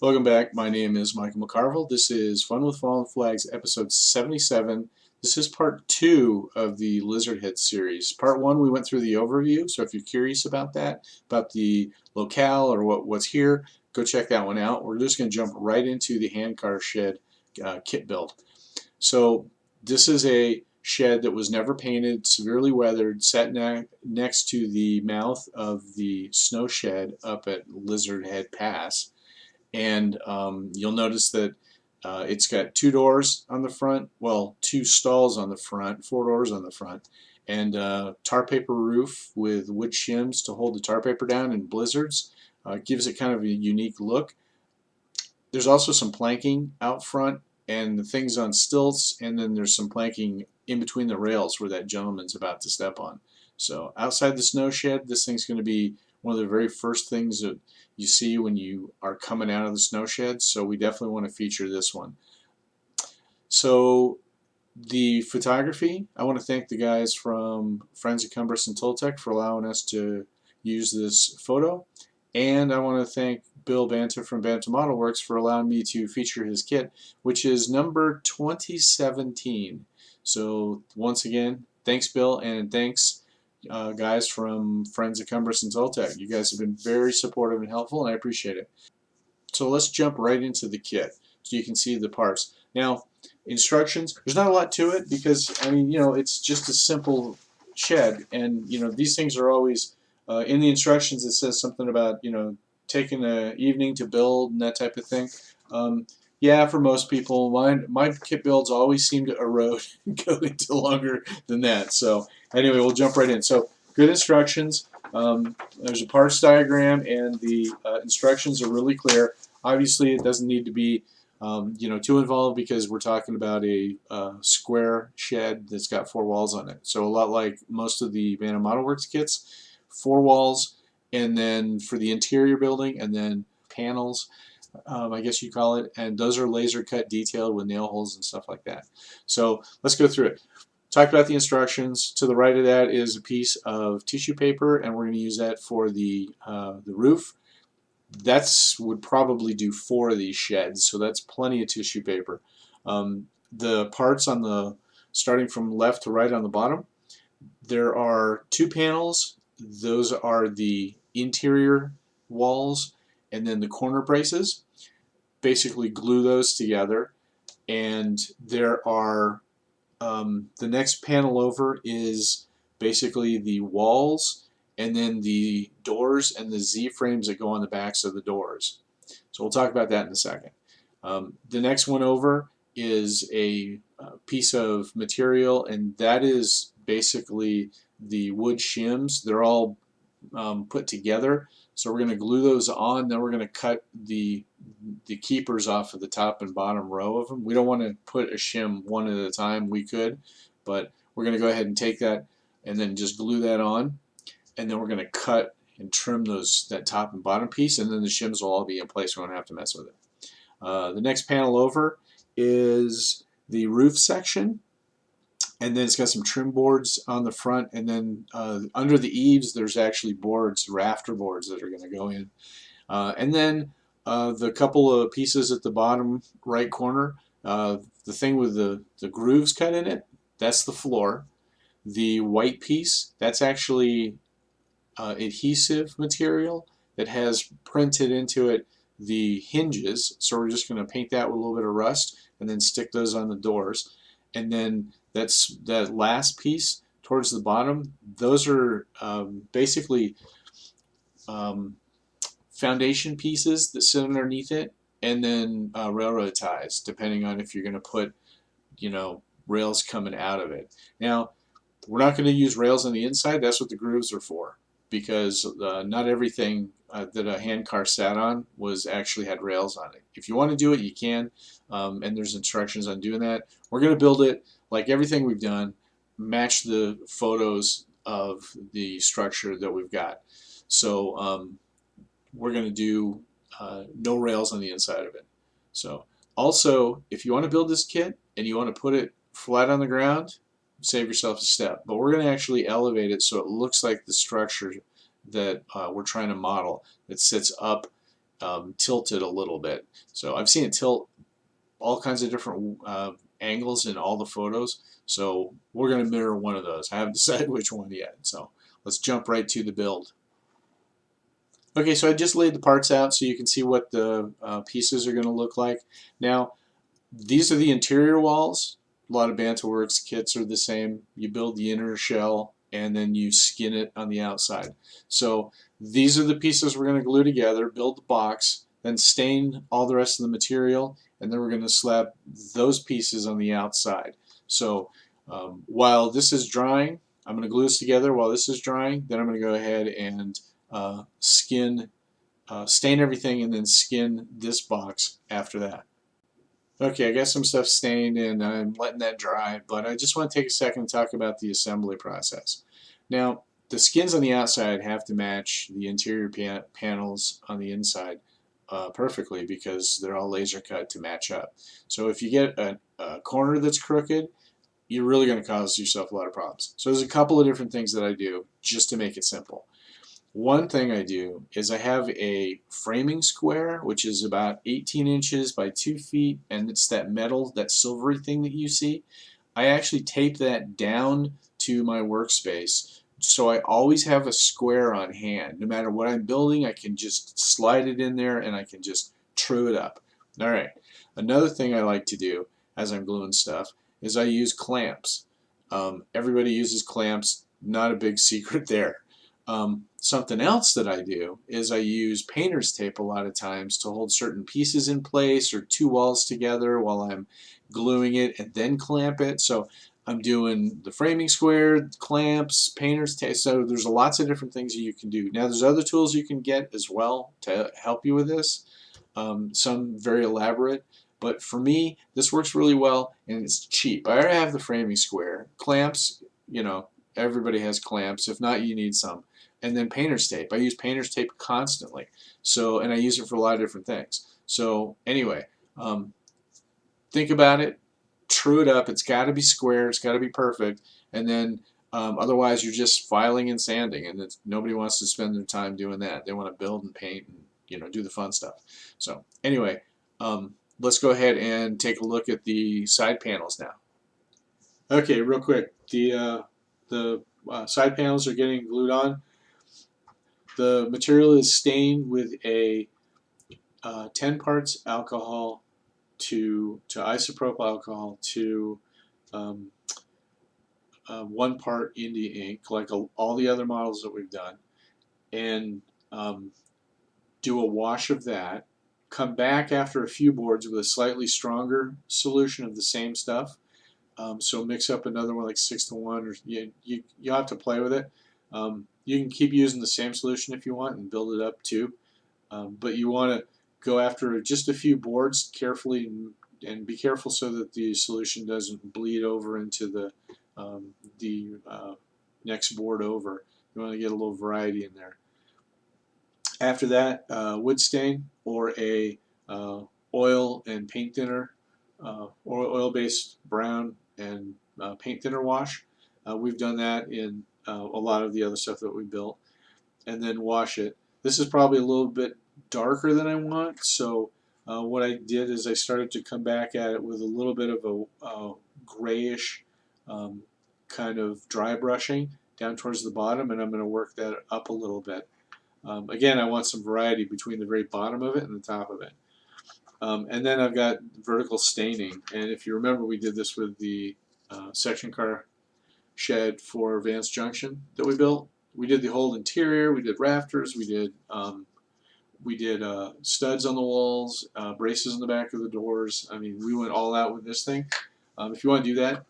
Welcome back. My name is Michael McCarville. This is Fun with Fallen Flags, episode 77. This is part 2 of the Lizardhead series. Part 1, we went through the overview, so if you're curious about that, about the locale or what's here, go check that one out. We're just going to jump right into the Handcar Shed kit build. So this is a shed that was never painted, severely weathered, sat next to the mouth of the snow shed up at Lizardhead Pass. And you'll notice that it's got 2 doors on the front, well, 2 stalls on the front, 4 doors on the front, and tar paper roof with wood shims to hold the tar paper down in blizzards. Gives it kind of a unique look. There's also some planking out front and the things on stilts, and then there's some planking in between the rails where that gentleman's about to step on. So outside the snow shed, this thing's going to be one of the very first things that you see when you are coming out of the snow shed, so we definitely want to feature this one. So the photography, I want to thank the guys from Friends of Cumbres and Toltec for allowing us to use this photo, and I want to thank Bill Banta from Banta Modelworks for allowing me to feature his kit, which is number 2017. So once again, thanks Bill, and thanks guys from Friends of Cumbres and Toltec. You guys have been very supportive and helpful, and I appreciate it. So let's jump right into the kit so you can see the parts. Now, instructions, there's not a lot to it because, I mean, it's just a simple shed, and, these things are always, in the instructions it says something about, taking an evening to build and that type of thing. Yeah, for most people, my kit builds always seem to erode and go into longer than that. So anyway, we'll jump right in. So good instructions. There's a parts diagram, and the instructions are really clear. Obviously, it doesn't need to be too involved because we're talking about a square shed that's got 4 walls on it. So a lot like most of the Banta Modelworks kits, 4 walls, and then for the interior building, and then panels. I guess you call it, and those are laser cut detailed with nail holes and stuff like that. So let's go through it. Talk about the instructions. To the right of that is a piece of tissue paper, and we're going to use that for the roof. That's would probably do 4 of these sheds, so that's plenty of tissue paper. The parts on the starting from left to right on the bottom, there are 2 panels. Those are the interior walls, and then the corner braces. Basically glue those together, and there are the next panel over is basically the walls, and then the doors and the Z-frames that go on the backs of the doors. So we'll talk about that in a second. The next one over is a piece of material, and that is basically the wood shims. They're all put together. So we're going to glue those on, then we're going to cut the keepers off of the top and bottom row of them. We don't want to put a shim one at a time. We could, but we're going to go ahead and take that and then just glue that on, and then we're going to cut and trim that top and bottom piece, and then the shims will all be in place. We won't have to mess with it. The next panel over is the roof section, and then it's got some trim boards on the front, and then under the eaves there's actually boards, rafter boards, that are going to go in. And then the couple of pieces at the bottom right corner, the thing with the grooves cut in it, that's the floor. The white piece, that's actually adhesive material that has printed into it the hinges, so we're just going to paint that with a little bit of rust and then stick those on the doors. And then that last piece towards the bottom, those are basically foundation pieces that sit underneath it, and then railroad ties, depending on if you're going to put rails coming out of it. Now, we're not going to use rails on the inside. That's what the grooves are for, because not everything that a handcar sat on actually had rails on it. If you want to do it, you can, and there's instructions on doing that. We're going to build it like everything we've done, match the photos of the structure that we've got. So we're going to do no rails on the inside of it. So also, if you want to build this kit and you want to put it flat on the ground, save yourself a step. But we're going to actually elevate it so it looks like the structure that we're trying to model, that sits up tilted a little bit. So I've seen it tilt all kinds of different angles in all the photos. So we're going to mirror one of those. I haven't decided which one yet. So let's jump right to the build. Okay, so I just laid the parts out so you can see what the pieces are going to look like. Now, these are the interior walls. A lot of Banta Works kits are the same. You build the inner shell and then you skin it on the outside. So these are the pieces we're going to glue together, build the box, then stain all the rest of the material, and then we're going to slap those pieces on the outside. So while this is drying, I'm going to glue this together while this is drying. Then I'm going to go ahead and stain everything and then skin this box after that. Okay, I got some stuff stained and I'm letting that dry, but I just want to take a second to talk about the assembly process. Now, the skins on the outside have to match the interior panels on the inside perfectly because they're all laser cut to match up. So if you get a corner that's crooked, you're really going to cause yourself a lot of problems. So there's a couple of different things that I do just to make it simple. One thing I do is I have a framing square, which is about 18 inches by 2 feet, and it's that metal, that silvery thing that you see. I actually tape that down to my workspace, so I always have a square on hand. No matter what I'm building, I can just slide it in there and I can just true it up. Alright, another thing I like to do as I'm gluing stuff is I use clamps. Everybody uses clamps, not a big secret there. Something else that I do is I use painter's tape a lot of times to hold certain pieces in place or two walls together while I'm gluing it and then clamp it. So I'm doing the framing square, clamps, painter's tape. So there's lots of different things that you can do. Now there's other tools you can get as well to help you with this. Some very elaborate. But for me, this works really well and it's cheap. I already have the framing square. Clamps, you know, everybody has clamps. If not, you need some. And then painter's tape. I use painter's tape constantly. So, and I use it for a lot of different things. So anyway, think about it, true it up. It's got to be square. It's got to be perfect. And then otherwise you're just filing and sanding, and nobody wants to spend their time doing that. They want to build and paint and do the fun stuff. So anyway, let's go ahead and take a look at the side panels now. Okay, real quick, the side panels are getting glued on. The material is stained with a 10 parts alcohol to isopropyl alcohol to 1 part India ink, like all the other models that we've done, and do a wash of that. Come back after a few boards with a slightly stronger solution of the same stuff. So mix up another one like 6:1, or you have to play with it. You can keep using the same solution if you want and build it up too, but you want to go after just a few boards carefully and be careful so that the solution doesn't bleed over into the next board over. You want to get a little variety in there. After that, wood stain or a oil and paint thinner, or oil-based brown and paint thinner wash. We've done that in a lot of the other stuff that we built, and then wash it. This is probably a little bit darker than I want, so what I did is I started to come back at it with a little bit of a grayish kind of dry brushing down towards the bottom, and I'm going to work that up a little bit. Again, I want some variety between the very bottom of it and the top of it. And then I've got vertical staining, and if you remember, we did this with the section car shed for Vance Junction that we built. We did the whole interior, we did rafters, we did studs on the walls, braces in the back of the doors. I mean, we went all out with this thing. If you want to do that,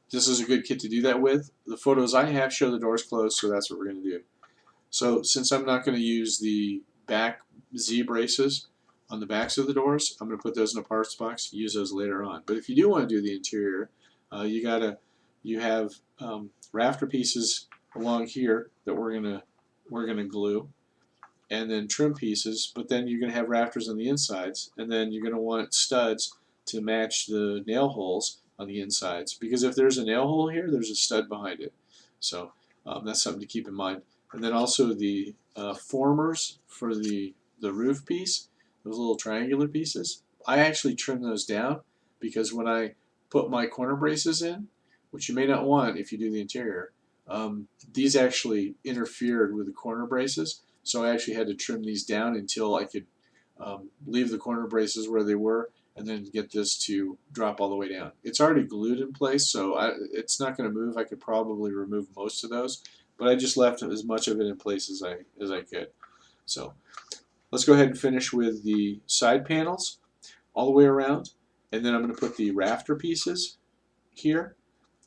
this is a good kit to do that with. The photos I have show the doors closed, so that's what we're going to do. So since I'm not going to use the back Z braces on the backs of the doors, I'm going to put those in a parts box, use those later on. But if you do want to do the interior, you have rafter pieces along here that we're gonna glue, and then trim pieces, but then you're going to have rafters on the insides, and then you're going to want studs to match the nail holes on the insides, because if there's a nail hole here, there's a stud behind it. So that's something to keep in mind. And then also the formers for the the roof piece, those little triangular pieces, I actually trimmed those down because when I put my corner braces in, which you may not want if you do the interior, these actually interfered with the corner braces, so I actually had to trim these down until I could leave the corner braces where they were and then get this to drop all the way down. It's already glued in place, so it's not going to move. I could probably remove most of those, but I just left as much of it in place as I could. So let's go ahead and finish with the side panels all the way around, and then I'm going to put the rafter pieces here,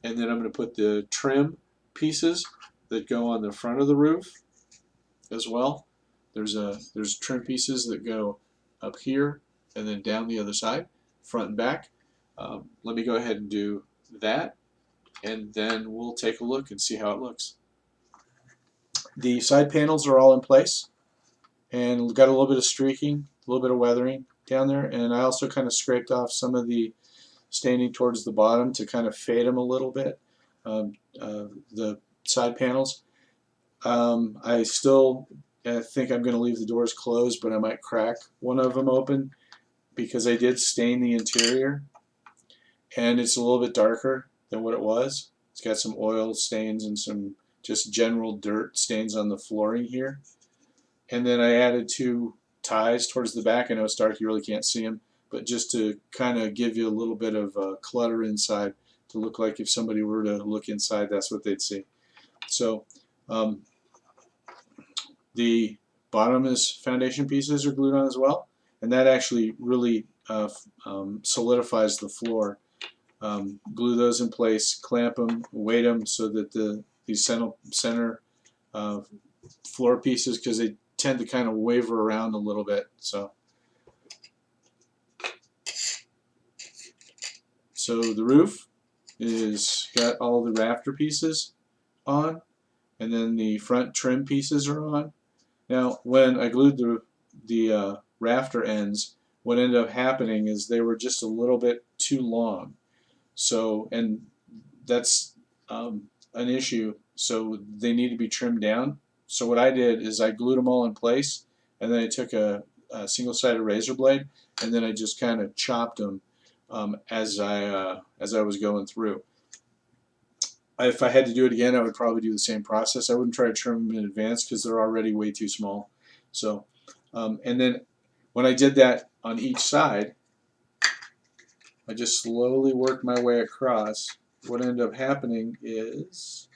and then I'm going to put the trim pieces that go on the front of the roof as well. There's trim pieces that go up here and then down the other side, front and back. Let me go ahead and do that, and then we'll take a look and see how it looks. The side panels are all in place, and got a little bit of streaking, a little bit of weathering down there, and I also kind of scraped off some of the staining towards the bottom to kind of fade them a little bit, the side panels. I still think I'm going to leave the doors closed, but I might crack one of them open because I did stain the interior, and it's a little bit darker than what it was. It's got some oil stains and some just general dirt stains on the flooring here. And then I added 2 ties towards the back. I know it's dark, you really can't see them, but just to kind of give you a little bit of clutter inside, to look like if somebody were to look inside, that's what they'd see. So the bottom is foundation pieces are glued on as well, and that actually really solidifies the floor. Glue those in place, clamp them, weight them so that these center floor pieces, because they tend to kind of waver around a little bit. So the roof is got all the rafter pieces on, and then the front trim pieces are on. Now, when I glued the rafter ends, what ended up happening is they were just a little bit too long. So, and that's an issue. So they need to be trimmed down. So what I did is I glued them all in place, and then I took a single-sided razor blade, and then I just kind of chopped them as I was going through. If I had to do it again, I would probably do the same process. I wouldn't try to trim them in advance because they're already way too small. So, and then when I did that on each side, I just slowly worked my way across. What ended up happening is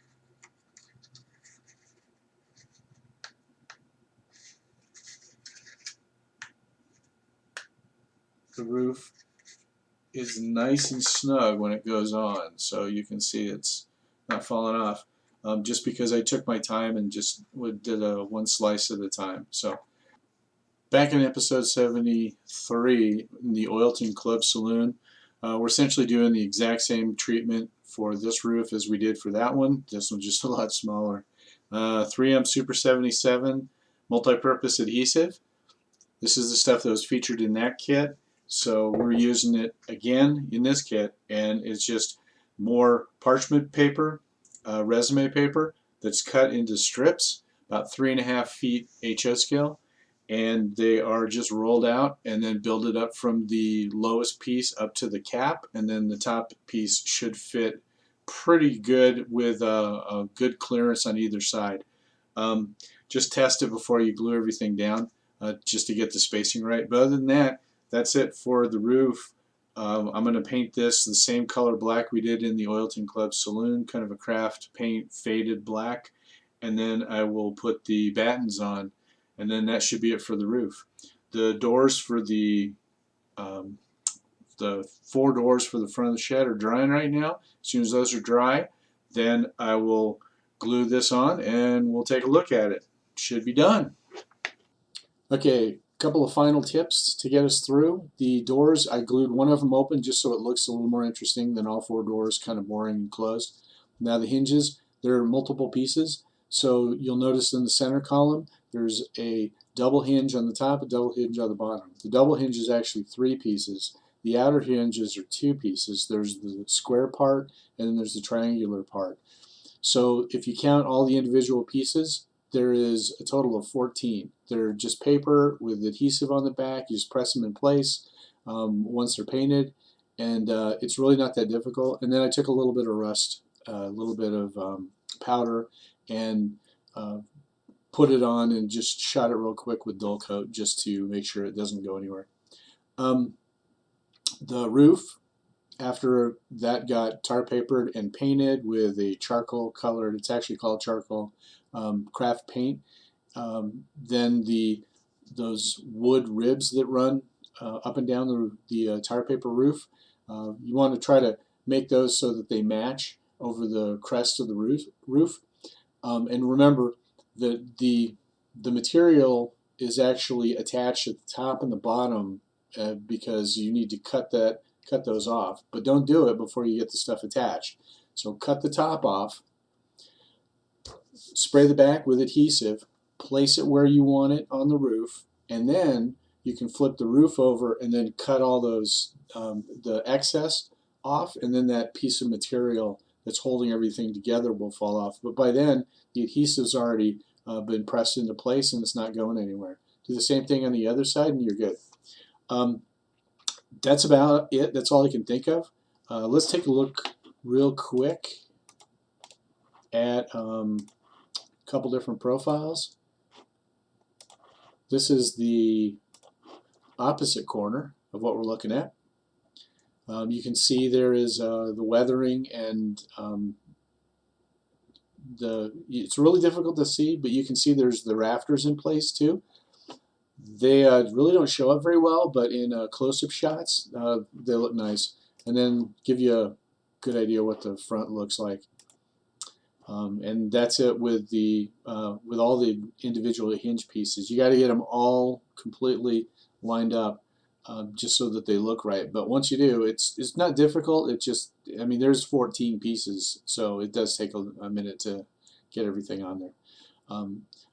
the roof is nice and snug when it goes on, so you can see it's not falling off, just because I took my time and just did one slice at a time. So back in episode 73 in the Oilton Club Saloon, we're essentially doing the exact same treatment for this roof as we did for that one. This one's just a lot smaller. 3M Super 77 multi-purpose adhesive. This is the stuff that was featured in that kit. So we're using it again in this kit, and it's just more parchment paper, resume paper that's cut into strips, about 3.5 feet HO scale, and they are just rolled out and then built up from the lowest piece up to the cap, and then the top piece should fit pretty good with a good clearance on either side. Just test it before you glue everything down, just to get the spacing right. But other than that, that's it for the roof. I'm going to paint this the same color black we did in the Oilton Club Saloon, kind of a craft paint faded black, and then I will put the battens on, and then that should be it for the roof. The doors for the 4 doors for the front of the shed are drying right now. As soon as those are dry, then I will glue this on and we'll take a look at it. Should be done. Okay, couple of final tips to get us through. The doors, I glued one of them open just so it looks a little more interesting than all 4 doors kind of boring and closed. Now the hinges, there are multiple pieces, so you'll notice in the center column there's a double hinge on the top, a double hinge on the bottom. The double hinge is actually 3 pieces. The outer hinges are 2 pieces. There's the square part and then there's the triangular part. So if you count all the individual pieces, there is a total of 14. They're just paper with adhesive on the back. You just press them in place once they're painted, and it's really not that difficult. And then I took a little bit of rust, a little bit of powder, and put it on and just shot it real quick with dull coat just to make sure it doesn't go anywhere. The roof, after that got tar papered and painted with a charcoal colored, it's actually called charcoal craft paint, then those wood ribs that run up and down the tar paper roof, you want to try to make those so that they match over the crest of the roof. And remember that the material is actually attached at the top and the bottom because you need to cut those off. But don't do it before you get the stuff attached. So cut the top off, spray the back with adhesive, place it where you want it on the roof, and then you can flip the roof over and then cut all those the excess off, and then that piece of material that's holding everything together will fall off. But by then the adhesive's already been pressed into place and it's not going anywhere. Do the same thing on the other side and you're good. That's about it. That's all I can think of. Let's take a look real quick at a couple different profiles. This is the opposite corner of what we're looking at. You can see there is the weathering, and it's really difficult to see, but you can see there's the rafters in place too. They really don't show up very well, but in close-up shots they look nice, and then give you a good idea what the front looks like. And that's it with all the individual hinge pieces. You got to get them all completely lined up just so that they look right. But once you do, it's not difficult. It just, I mean, there's 14 pieces, so it does take a minute to get everything on there.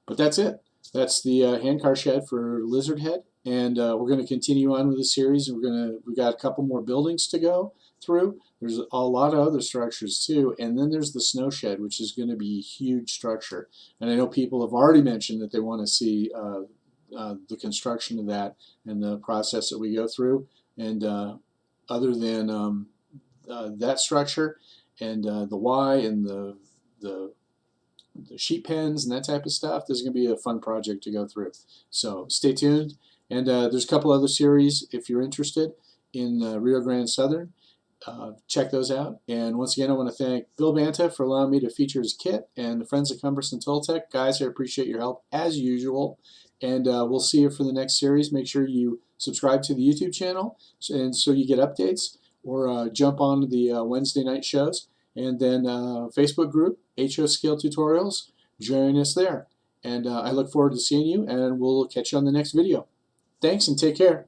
But that's it. That's the handcar shed for Lizard Head, and we're going to continue on with the series. We got a couple more buildings to go through. There's a lot of other structures too, and then there's the snow shed, which is going to be a huge structure. And I know people have already mentioned that they want to see the construction of that and the process that we go through. And other than that structure and the Y and the sheep pens and that type of stuff, this is going to be a fun project to go through. So stay tuned. And there's a couple other series if you're interested in Rio Grande Southern. Check those out. And once again, I want to thank Bill Banta for allowing me to feature his kit, and the friends at Cumbres and Toltec. Guys, I appreciate your help as usual. And we'll see you for the next series. Make sure you subscribe to the YouTube channel and so you get updates, or jump on the Wednesday night shows. And then Facebook group, HO Scale Tutorials. Join us there. And I look forward to seeing you, and we'll catch you on the next video. Thanks and take care.